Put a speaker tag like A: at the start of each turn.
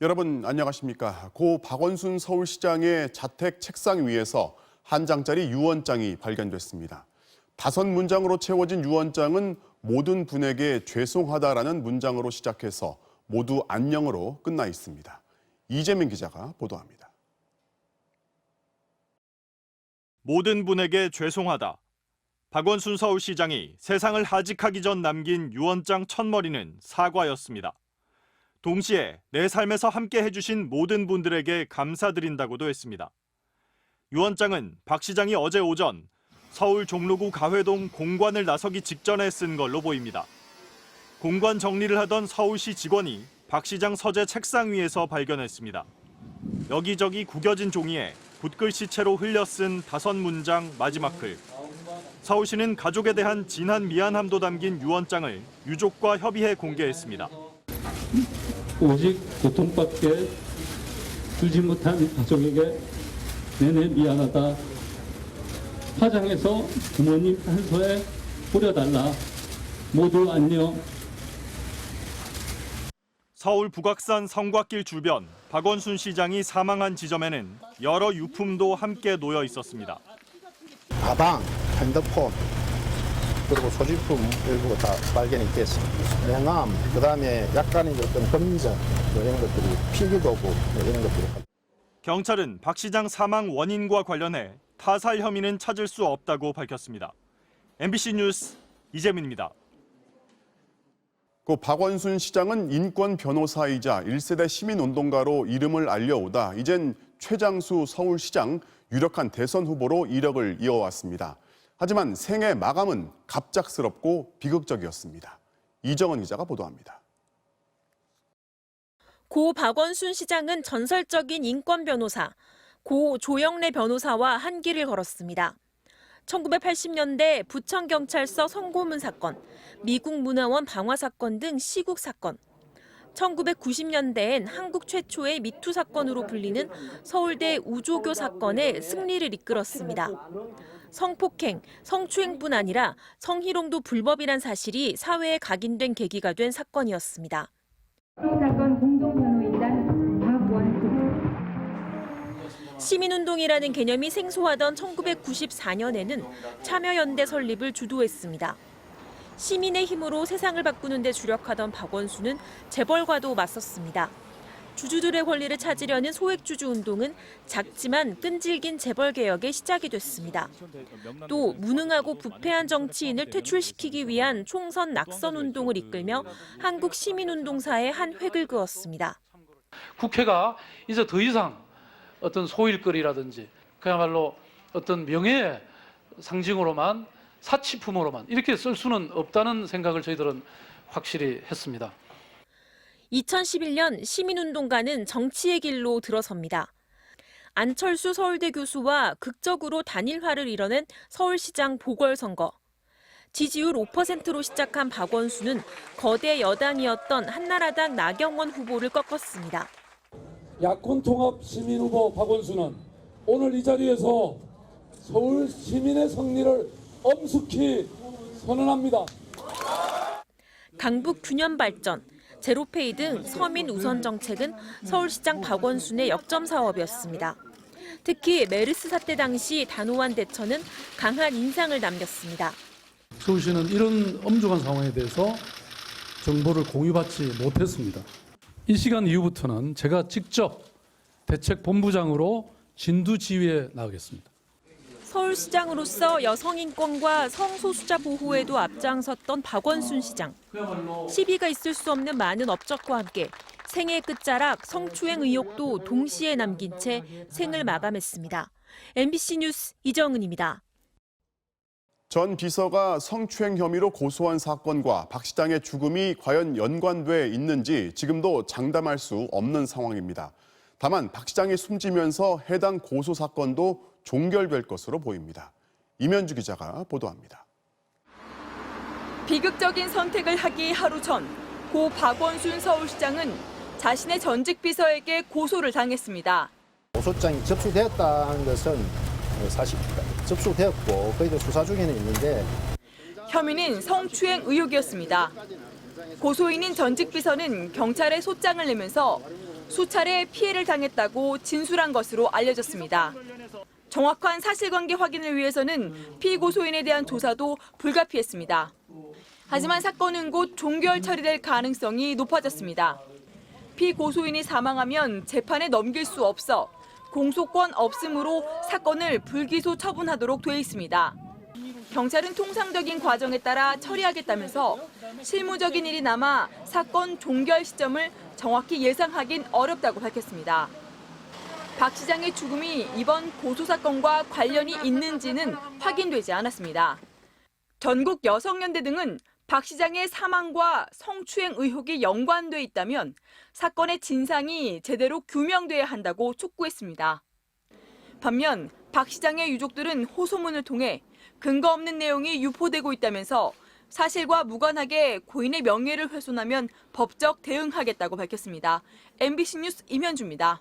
A: 여러분 안녕하십니까? 고 박원순 서울시장의 자택 책상 위에서 한 장짜리 유언장이 발견됐습니다. 5문장으로 채워진 유언장은 모든 분에게 죄송하다라는 문장으로 시작해서 모두 안녕으로 끝나 있습니다. 이재민 기자가 보도합니다.
B: 모든 분에게 죄송하다. 박원순 서울시장이 세상을 하직하기 전 남긴 유언장 첫머리는 사과였습니다. 동시에 내 삶에서 함께 해주신 모든 분들에게 감사드린다고도 했습니다. 유언장은 박 시장이 어제 오전 서울 종로구 가회동 공관을 나서기 직전에 쓴 걸로 보입니다. 공관 정리를 하던 서울시 직원이 박 시장 서재 책상 위에서 발견했습니다. 여기저기 구겨진 종이에 붓글씨체로 흘려 쓴 5문장 마지막 글. 서울시는 가족에 대한 진한 미안함도 담긴 유언장을 유족과 협의해 공개했습니다.
C: 오직 고통밖에 주지 못한 가족에게 내내 미안하다. 화장해서 부모님 단서에 뿌려달라. 모두 안녕.
B: 서울 북악산 성곽길 주변 박원순 시장이 사망한 지점에는 여러 유품도 함께 놓여 있었습니다.
D: 가방, 핸드폰, 그리고 소지품 일부가 다 발견이 됐습니다. 명함, 그다음에 약간의 어떤 검정 이런 것들이 필기도구 이런 것들이.
B: 경찰은 박 시장 사망 원인과 관련해 타살 혐의는 찾을 수 없다고 밝혔습니다. MBC 뉴스 이재민입니다.
A: 고 박원순 시장은 인권 변호사이자 1세대 시민운동가로 이름을 알려오다 이젠 최장수 서울시장 유력한 대선 후보로 이력을 이어왔습니다. 하지만 생애 마감은 갑작스럽고 비극적이었습니다. 이정은 기자가 보도합니다.
E: 고 박원순 시장은 전설적인 인권 변호사, 고 조영래 변호사와 한 길을 걸었습니다. 1980년대 부천경찰서 성고문 사건, 미국 문화원 방화 사건 등 시국 사건, 1990년대엔 한국 최초의 미투 사건으로 불리는 서울대 우조교 사건의 승리를 이끌었습니다. 성폭행, 성추행뿐 아니라 성희롱도 불법이란 사실이 사회에 각인된 계기가 된 사건이었습니다.
F: 사건 공동변호인단 박원순.
E: 시민운동이라는 개념이 생소하던 1994년에는 참여연대 설립을 주도했습니다. 시민의 힘으로 세상을 바꾸는 데 주력하던 박원순은 재벌과도 맞섰습니다. 주주들의 권리를 찾으려는 소액주주 운동은 작지만 끈질긴 재벌개혁의 시작이 됐습니다. 또 무능하고 부패한 정치인을 퇴출시키기 위한 총선 낙선 운동을 이끌며 한국 시민운동사의 한 획을 그었습니다.
G: 국회가 이제 더 이상 어떤 소일거리라든지 그야말로 어떤 명예의 상징으로만 사치품으로만 이렇게 쓸 수는 없다는 생각을 저희들은 확실히 했습니다.
E: 2011년 시민운동가는 정치의 길로 들어섭니다. 안철수 서울대 교수와 극적으로 단일화를 이뤄낸 서울시장 보궐선거. 지지율 5%로 시작한 박원순은 거대 여당이었던 한나라당 나경원 후보를 꺾었습니다.
C: 야권 통합 시민 후보 박원순은 오늘 이 자리에서 서울 시민의 승리를 엄숙히 선언합니다.
E: 강북 균형 발전, 제로페이 등 서민 우선 정책은 서울시장 박원순의 역점 사업이었습니다. 특히 메르스 사태 당시 단호한 대처는 강한 인상을 남겼습니다.
C: 서울시는 이런 엄중한 상황에 대해서 정보를 공유받지 못했습니다. 이 시간 이후부터는 제가 직접 대책본부장으로 진두지휘에 나가겠습니다.
E: 서울시장으로서 여성인권과 성소수자 보호에도 앞장섰던 박원순 시장. 시비가 있을 수 없는 많은 업적과 함께 생애 끝자락 성추행 의혹도 동시에 남긴 채 생을 마감했습니다. MBC 뉴스 이정은입니다.
A: 전 비서가 성추행 혐의로 고소한 사건과 박 시장의 죽음이 과연 연관돼 있는지 지금도 장담할 수 없는 상황입니다. 다만 박 시장이 숨지면서 해당 고소 사건도 종결될 것으로 보입니다. 임현주 기자가 보도합니다.
H: 비극적인 선택을 하기 하루 전, 고 박원순 서울시장은 자신의 전직 비서에게 고소를 당했습니다.
D: 고소장이 접수되었다는 것은 사실 접수되었고 거기도 수사 중에는 있는데
H: 혐의는 성추행 의혹이었습니다. 고소인인 전직 비서는 경찰에 소장을 내면서 수차례 피해를 당했다고 진술한 것으로 알려졌습니다. 정확한 사실관계 확인을 위해서는 피고소인에 대한 조사도 불가피했습니다. 하지만 사건은 곧 종결 처리될 가능성이 높아졌습니다. 피고소인이 사망하면 재판에 넘길 수 없어 공소권 없음으로 사건을 불기소 처분하도록 돼 있습니다. 경찰은 통상적인 과정에 따라 처리하겠다면서 실무적인 일이 남아 사건 종결 시점을 정확히 예상하긴 어렵다고 밝혔습니다. 박 시장의 죽음이 이번 고소 사건과 관련이 있는지는 확인되지 않았습니다. 전국 여성연대 등은 박 시장의 사망과 성추행 의혹이 연관돼 있다면 사건의 진상이 제대로 규명돼야 한다고 촉구했습니다. 반면 박 시장의 유족들은 호소문을 통해 근거 없는 내용이 유포되고 있다면서 사실과 무관하게 고인의 명예를 훼손하면 법적 대응하겠다고 밝혔습니다. MBC 뉴스 임현주입니다.